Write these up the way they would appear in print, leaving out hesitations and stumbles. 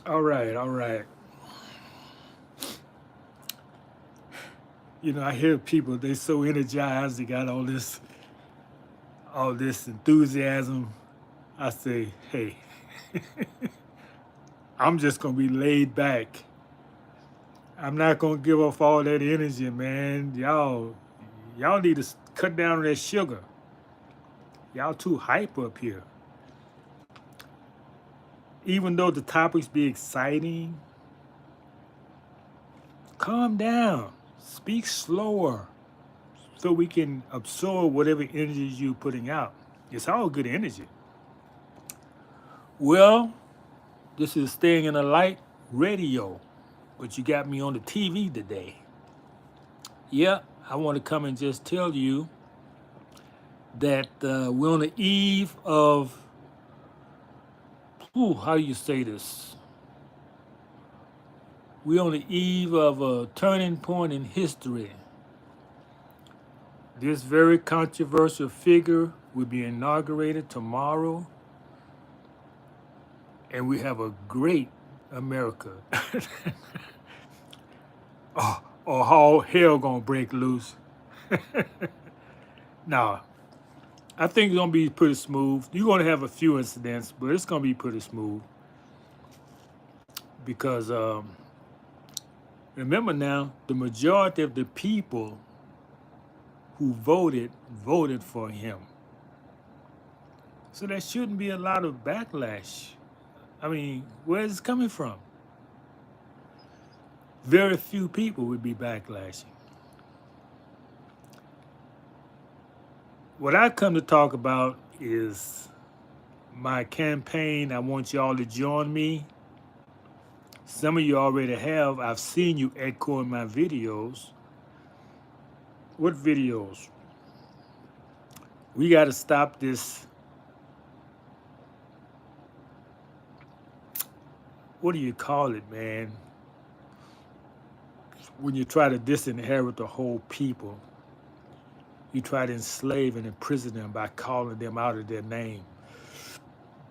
All right, all right. You know, I hear people, they so energized, they got all this enthusiasm. I say, hey, I'm just gonna be laid back. I'm not gonna give off all that energy, man. Y'all need to cut down on that sugar. Y'all too hype up here. Even though the topics be exciting, calm down. Speak slower so we can absorb whatever energy you're putting out. It's all good energy. Well, this is Staying in the Light radio, but you got me on the TV today. Yeah, I want to come and just tell you that we're on the eve of, how do you say this? We're on the eve of a turning point in history. This very controversial figure will be inaugurated tomorrow, and we have a great America. Or all hell gonna break loose. Now, I think it's gonna be pretty smooth. You're gonna have a few incidents, but it's gonna be pretty smooth because remember now, the majority of the people who voted for him. So there shouldn't be a lot of backlash. I mean, where is it coming from? Very few people would be backlashing. What I come to talk about is my campaign. I want y'all to join me. Some of you already have. I've seen you echoing my videos. What videos? We got to stop this. What do you call it, man? When you try to disinherit the whole people, you try to enslave and imprison them by calling them out of their name.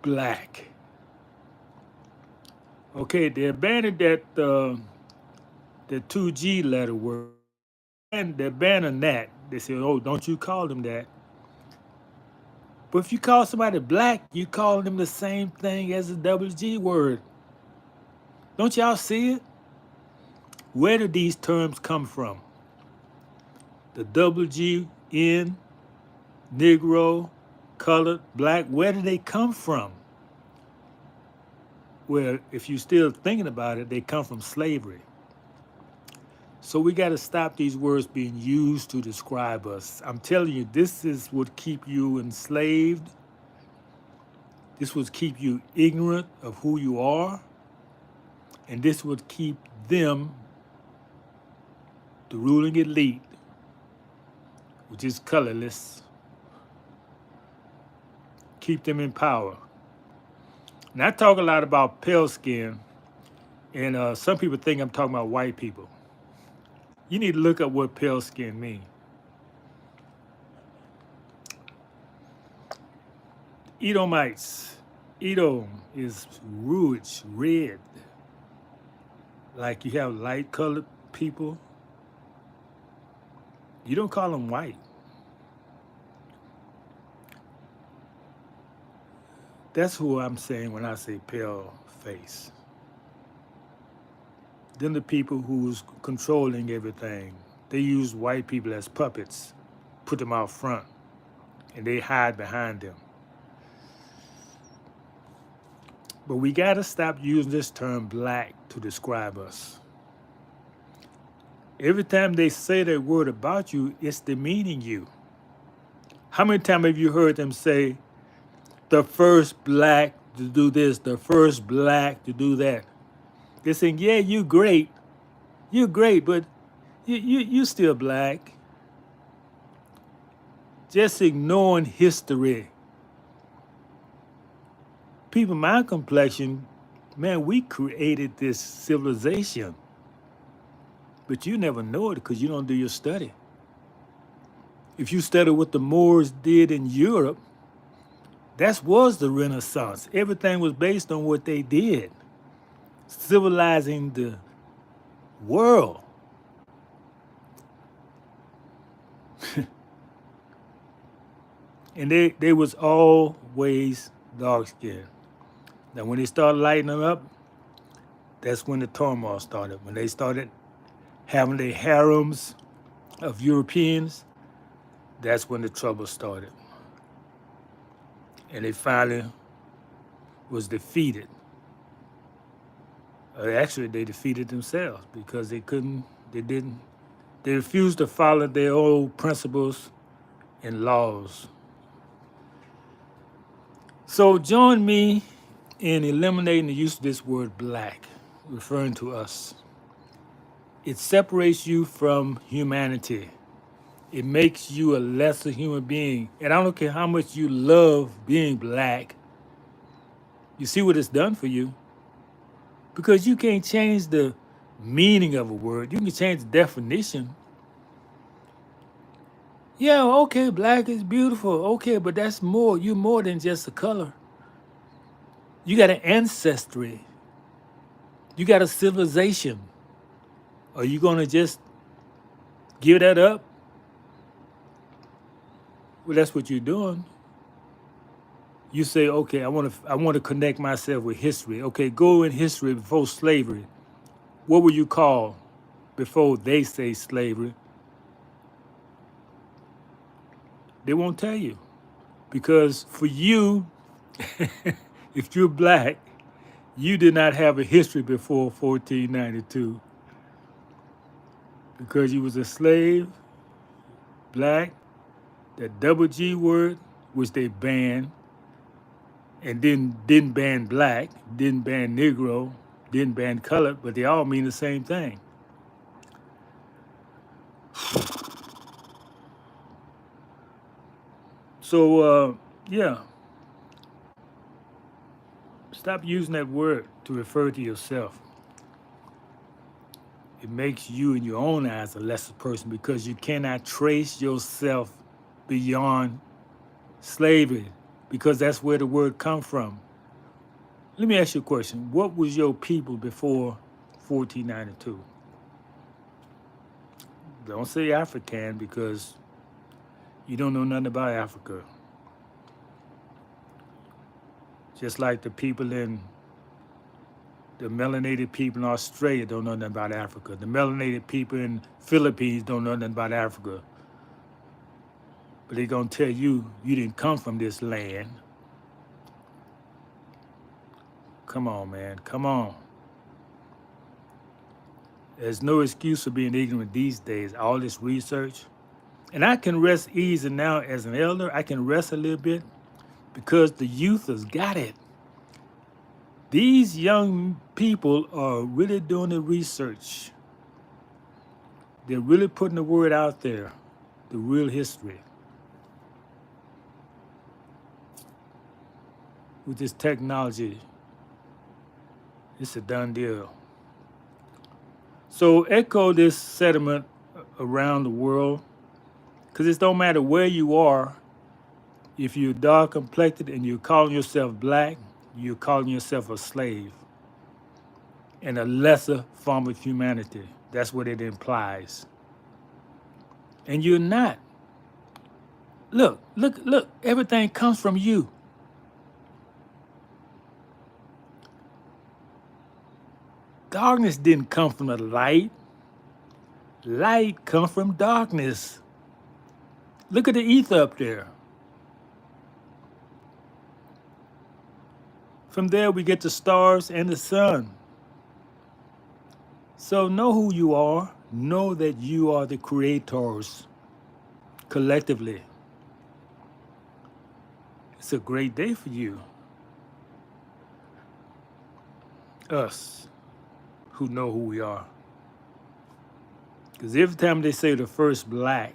Black. Okay, they abandoned that 2G letter word. And they abandoned that. They said, oh, don't you call them that. But if you call somebody black, you call them the same thing as the double G word. Don't y'all see it? Where do these terms come from? The double G, N, Negro, colored, black, where do they come from? Well, if you're still thinking about it, they come from slavery. So we got to stop these words being used to describe us. I'm telling you, this is what keep you enslaved. This would keep you ignorant of who you are. And this would keep them, the ruling elite, which is colorless, keep them in power. And I talk a lot about pale skin, and some people think I'm talking about white people. You need to look up what pale skin means. Edomites. Edom is rouge, red. Like you have light colored people, you don't call them white. That's who I'm saying when I say pale face. Then the people who's controlling everything, they use white people as puppets, put them out front, and they hide behind them. But we gotta stop using this term black to describe us. Every time they say that word about you, it's demeaning you. How many times have you heard them say, the first black to do this, the first black to do that? They're saying, yeah, you're great, but you still black. Just ignoring history. People my complexion, man, we created this civilization. But you never know it because you don't do your study. If you study what the Moors did in Europe, that was the Renaissance. Everything was based on what they did. civilizing the world. And they was always dark skinned. Now when they started lighting them up, that's when the turmoil started. When they started having their harems of Europeans, that's when the trouble started. And they finally was defeated. Actually, they defeated themselves because they refused to follow their old principles and laws. So join me in eliminating the use of this word black, referring to us. It separates you from humanity. It makes you a lesser human being. And I don't care how much you love being black. You see what it's done for you? Because you can't change the meaning of a word. You can change the definition. Yeah, okay, black is beautiful. Okay, but that's more. You're more than just a color. You got an ancestry. You got a civilization. Are you going to just give that up? Well, that's what you're doing. You say, okay, I want to connect myself with history. Okay, go in history before slavery. What were you called before they say slavery? They won't tell you. Because for you, if you're black, you did not have a history before 1492. Because you was a slave, black, that double G word, which they banned, and then didn't ban black, didn't ban Negro, didn't ban colored, but they all mean the same thing. So, yeah, stop using that word to refer to yourself. It makes you in your own eyes a lesser person because you cannot trace yourself beyond slavery because that's where the word come from. Let me ask you a question. What was your people before 1492? Don't say African because you don't know nothing about Africa. Just like the people in the melanated people in Australia don't know nothing about Africa. The melanated people in Philippines don't know nothing about Africa. But they're going to tell you, you didn't come from this land. Come on, man. Come on. There's no excuse for being ignorant these days. All this research. And I can rest easy now as an elder. I can rest a little bit because the youth has got it. These young people are really doing the research. They're really putting the word out there, the real history. With this technology, it's a done deal. So echo this sentiment around the world, because it don't matter where you are. If you're dark complected and you're calling yourself black, you're calling yourself a slave and a lesser form of humanity. That's what it implies. And you're not. Look, everything comes from you. Darkness didn't come from the light. Light comes from darkness. Look at the ether up there. From there, we get the stars and the sun. So know who you are. Know that you are the creators collectively. It's a great day for you. Us who know who we are. Because every time they say the first black,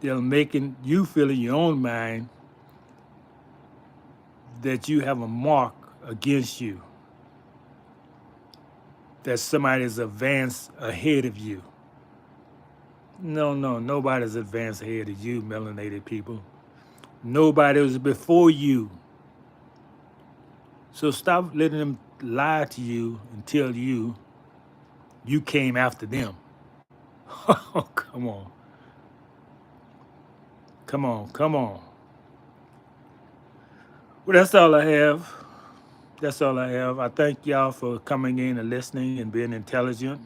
they're making you feel in your own mind that you have a mark against you, that somebody's advanced ahead of you. No, nobody's advanced ahead of you, melanated people. Nobody was before you. So stop letting them lie to you and tell you you came after them. Oh, come on. Come on. Come on. Well, that's all I have. That's all I have. I thank y'all for coming in and listening and being intelligent.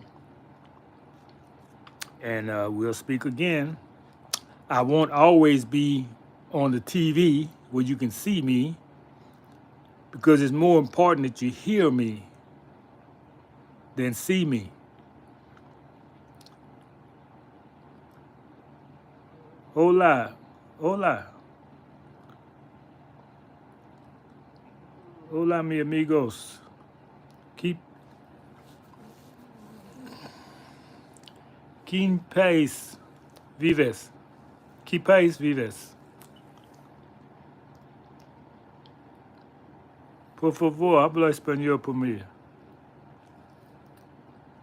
And we'll speak again. I won't always be on the TV where you can see me because it's more important that you hear me than see me. Hola. Hola. Hola, mi amigos. Keep Quin país vives? Que país vives? Por favor, habla español por mí.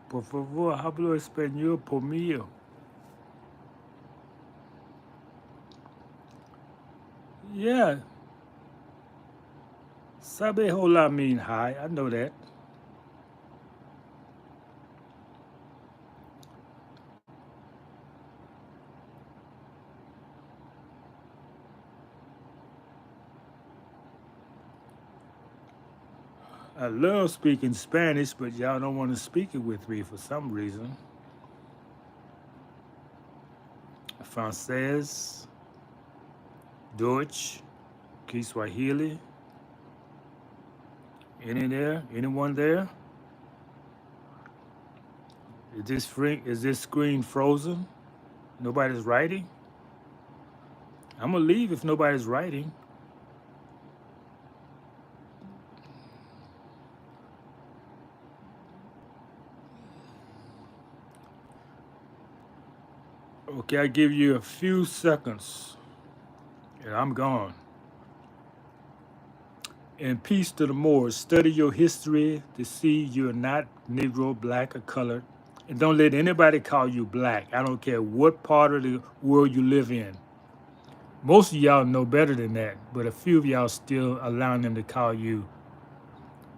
Por favor, habla español por mí. Yeah. Sabe hola mean hi. I know that. I love speaking Spanish, but y'all don't want to speak it with me for some reason. Francés, Deutsch, Kiswahili. Any there? Anyone there? Is this screen frozen? Nobody's writing? I'm gonna leave if nobody's writing. Okay, I give you a few seconds and I'm gone. And peace to the Moors. Study your history to see you're not Negro, black, or colored. And don't let anybody call you black. I don't care what part of the world you live in. Most of y'all know better than that, but a few of y'all still allowing them to call you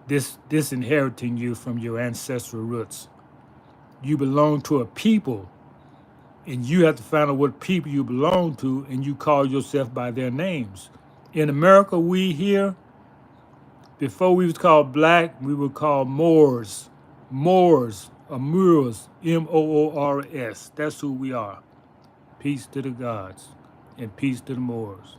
disinheriting you from your ancestral roots. You belong to a people, and you have to find out what people you belong to, and you call yourself by their names. In America, we here, before we was called black, we were called Moors. Moors, or Moors, Moors. That's who we are. Peace to the gods, and peace to the Moors.